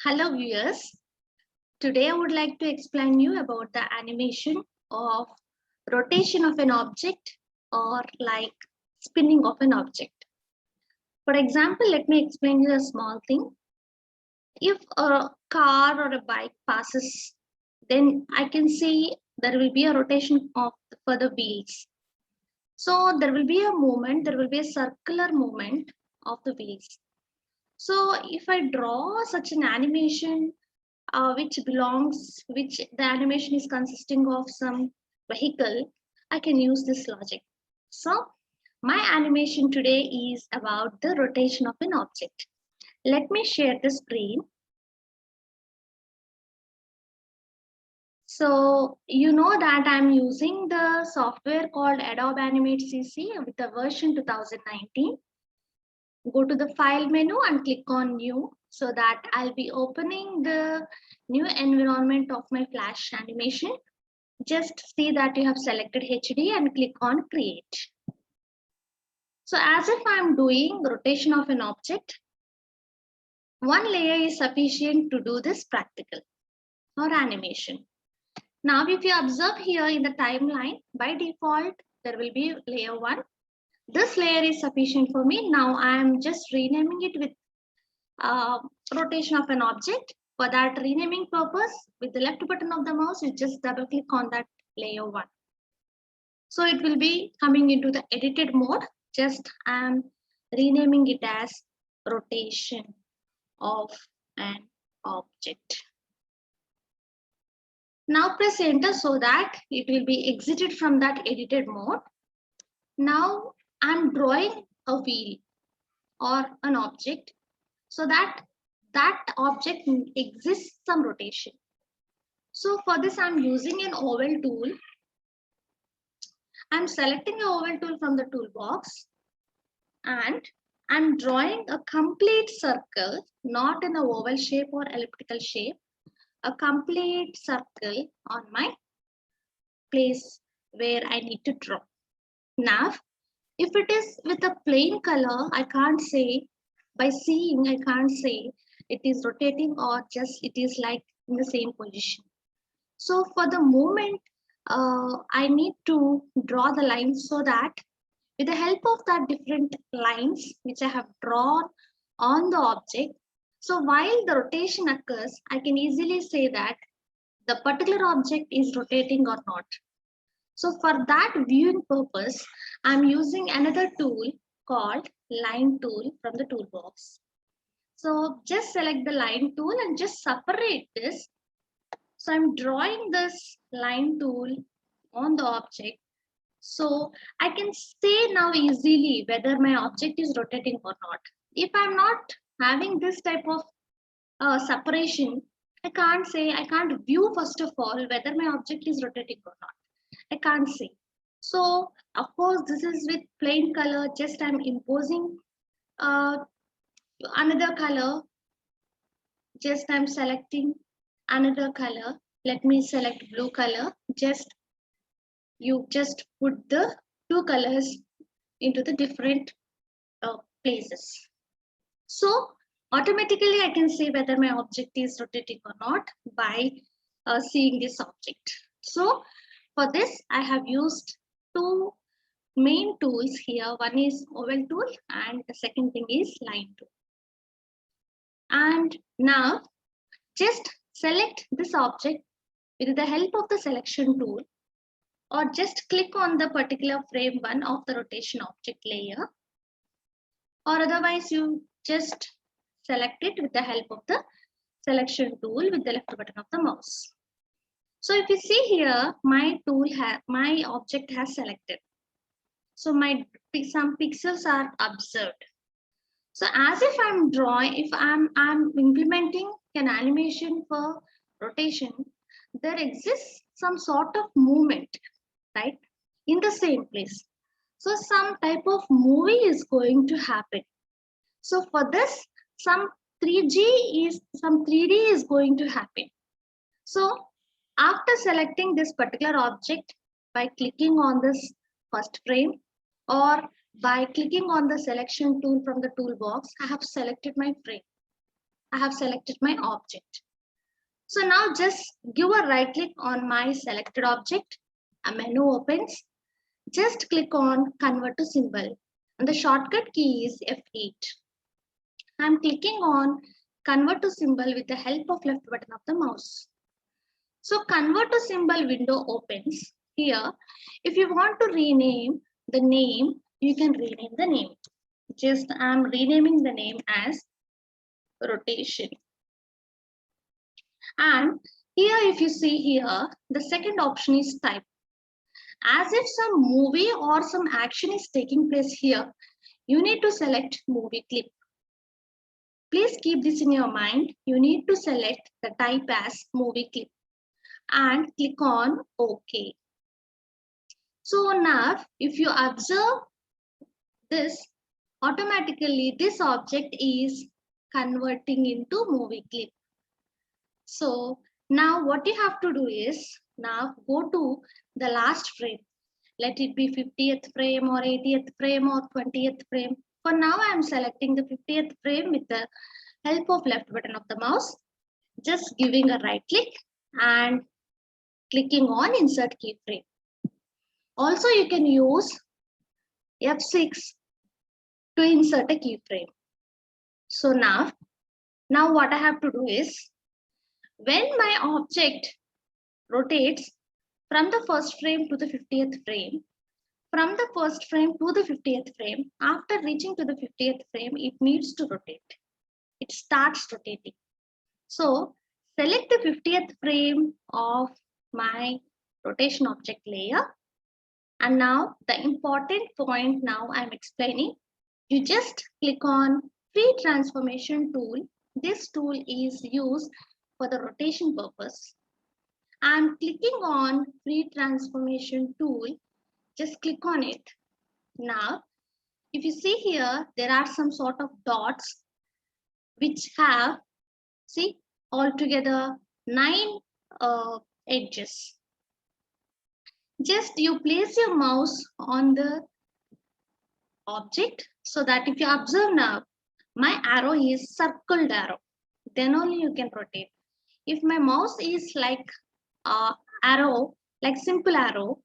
Hello viewers, today I would like to explain you about the animation of rotation of an object or like spinning of an object. For example, let me explain you a small thing. If a car or a bike passes, then I can see there will be a rotation for the wheels. So there will be a movement, there will be a circular movement of the wheels. So if I draw such an animation which the animation is consisting of some vehicle, I can use this logic. So my animation today is about the rotation of an object. Let me share the screen. So you know that I'm using the software called Adobe Animate CC with the version 2019. Go to the file menu and click on new so that I'll be opening the new environment of my flash animation. Just see that you have selected HD and click on create. So as if I'm doing rotation of an object, one layer is sufficient to do this practical or animation. Now if you observe here in the timeline, by default there will be layer 1. This layer is sufficient for me. Now I am just renaming it with rotation of an object. For that renaming purpose, with the left button of the mouse, you just double click on that layer 1. So it will be coming into the edited mode. Just I'm renaming it as rotation of an object. Now press enter so that it will be exited from that edited mode. Now I'm drawing a wheel or an object so that that object exists some rotation. So for this I'm using an oval tool. I'm selecting an oval tool from the toolbox and I'm drawing a complete circle, not in a oval shape or elliptical shape, a complete circle on my place where I need to draw. Now, if it is with a plain color, I can't say, by seeing, I can't say it is rotating or just it is like in the same position. So for the moment, I need to draw the lines so that with the help of that different lines which I have drawn on the object, so while the rotation occurs, I can easily say that the particular object is rotating or not. So for that viewing purpose, I'm using another tool called line tool from the toolbox. So just select the line tool and just separate this. So I'm drawing this line tool on the object. So I can say now easily whether my object is rotating or not. If I'm not having this type of separation, I can't view first of all whether my object is rotating or not. I can't see. So of course this is with plain color, just I'm imposing another color, just I'm selecting another color. Let me select blue color. You just put the two colors into the different places. So automatically I can say whether my object is rotating or not by seeing this object. So for this I have used two main tools here. One is oval tool and the second thing is line tool. And now just select this object with the help of the selection tool, or just click on the particular frame 1 of the rotation object layer, or otherwise you just select it with the help of the selection tool with the left button of the mouse. So if you see here, my object has selected. So some pixels are observed. So as if I'm drawing, if I'm implementing an animation for rotation, there exists some sort of movement, right, in the same place. So some type of movie is going to happen. So for this, some 3D is going to happen. So after selecting this particular object by clicking on this first frame or by clicking on the selection tool from the toolbox, I have selected my frame. I have selected my object. So now just give a right click on my selected object. A menu opens. Just click on convert to symbol. And the shortcut key is F8. I'm clicking on convert to symbol with the help of left button of the mouse. So convert to symbol window opens. Here, if you want to rename the name, you can rename the name. Just I'm renaming the name as rotation. And here, if you see here, the second option is type. As if some movie or some action is taking place here, you need to select movie clip. Please keep this in your mind. You need to select the type as movie clip and click on OK. So now, if you observe this, automatically this object is converting into movie clip. So now what you have to do is, now go to the last frame. Let it be 50th frame or 80th frame or 20th frame. For now, I am selecting the 50th frame with the help of left button of the mouse. Just giving a right click and clicking on insert keyframe. Also, you can use F6 to insert a keyframe. So now what I have to do is, when my object rotates from the first frame to the 50th frame, from the first frame to the 50th frame, after reaching to the 50th frame, it needs to rotate. It starts rotating. So select the 50th frame of my rotation object layer. And now the important point now I'm explaining, you just click on free transformation tool. This tool is used for the rotation purpose. I'm clicking on free transformation tool. Just click on it. Now, if you see here, there are some sort of dots which have, see, altogether 9 edges. Just you place your mouse on the object so that if you observe now, my arrow is circled arrow. Then only you can rotate. If my mouse is like arrow, like simple arrow,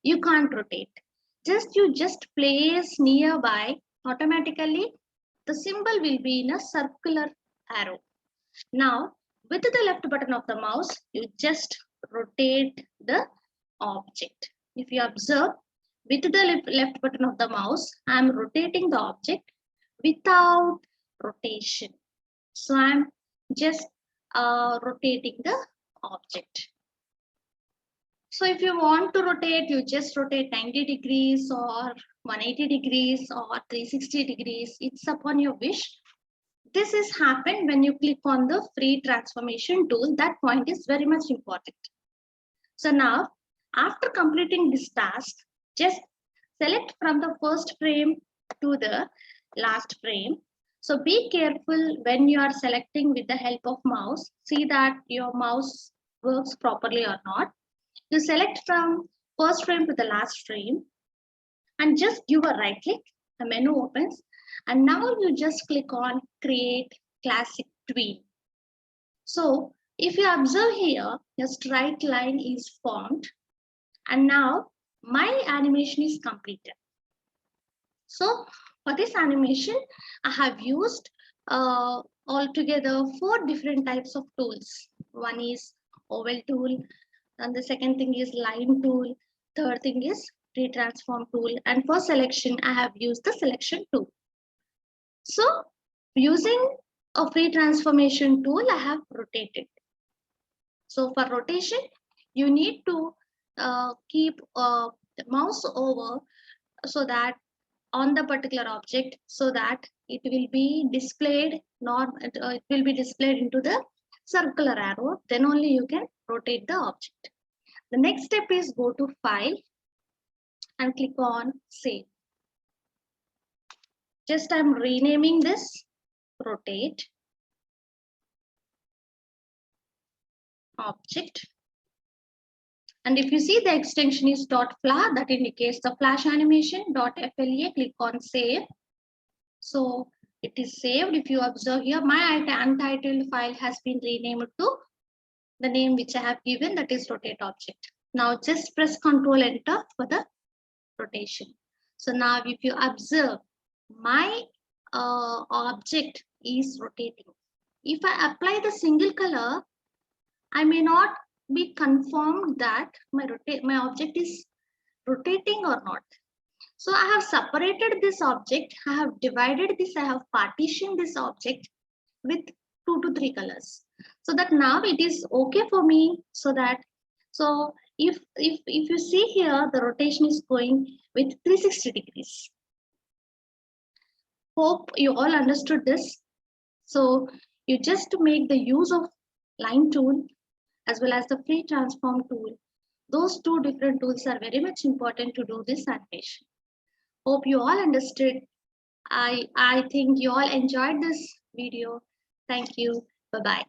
you can't rotate. You just place nearby, automatically the symbol will be in a circular arrow. Now, with the left button of the mouse, you just rotate the object. If you observe, with the left button of the mouse, I am rotating the object without rotation. So I am just rotating the object. So if you want to rotate, you just rotate 90 degrees or 180 degrees or 360 degrees. It's upon your wish. This is happened when you click on the free transformation tool. That point is very much important. So now, after completing this task, just select from the first frame to the last frame. So be careful when you are selecting with the help of mouse. See that your mouse works properly or not. You select from first frame to the last frame and just give a right click. A menu opens and now you just click on create classic tween. So if you observe here, your straight line is formed and now my animation is completed. So for this animation, I have used altogether 4 different types of tools. One is oval tool, and the second thing is line tool, third thing is retransform tool, and for selection, I have used the selection tool. So using a free transformation tool, I have rotated. So for rotation, you need to keep the mouse over so that on the particular object so that it will be displayed, it will be displayed into the circular arrow. Then only you can rotate the object. The next step is go to file and click on save. Just I'm renaming this rotate object. And if you see the extension is .fla, that indicates the flash animation. .fla, click on save. So It is saved. If you observe here, my untitled file has been renamed to the name which I have given, that is rotate object. Now just press Ctrl Enter for the rotation. So now if you observe, my object is rotating. If I apply the single color, I may not be confirmed that my object is rotating or not. So I have separated this object, I have divided this, I have partitioned this object with 2 to 3 colors, so that now it is okay for me. So if you see here, the rotation is going with 360 degrees. Hope you all understood this. So you just make the use of line tool as well as the free transform tool. Those two different tools are very much important to do this animation. Hope you all understood. I think you all enjoyed this video. Thank you. Bye-bye.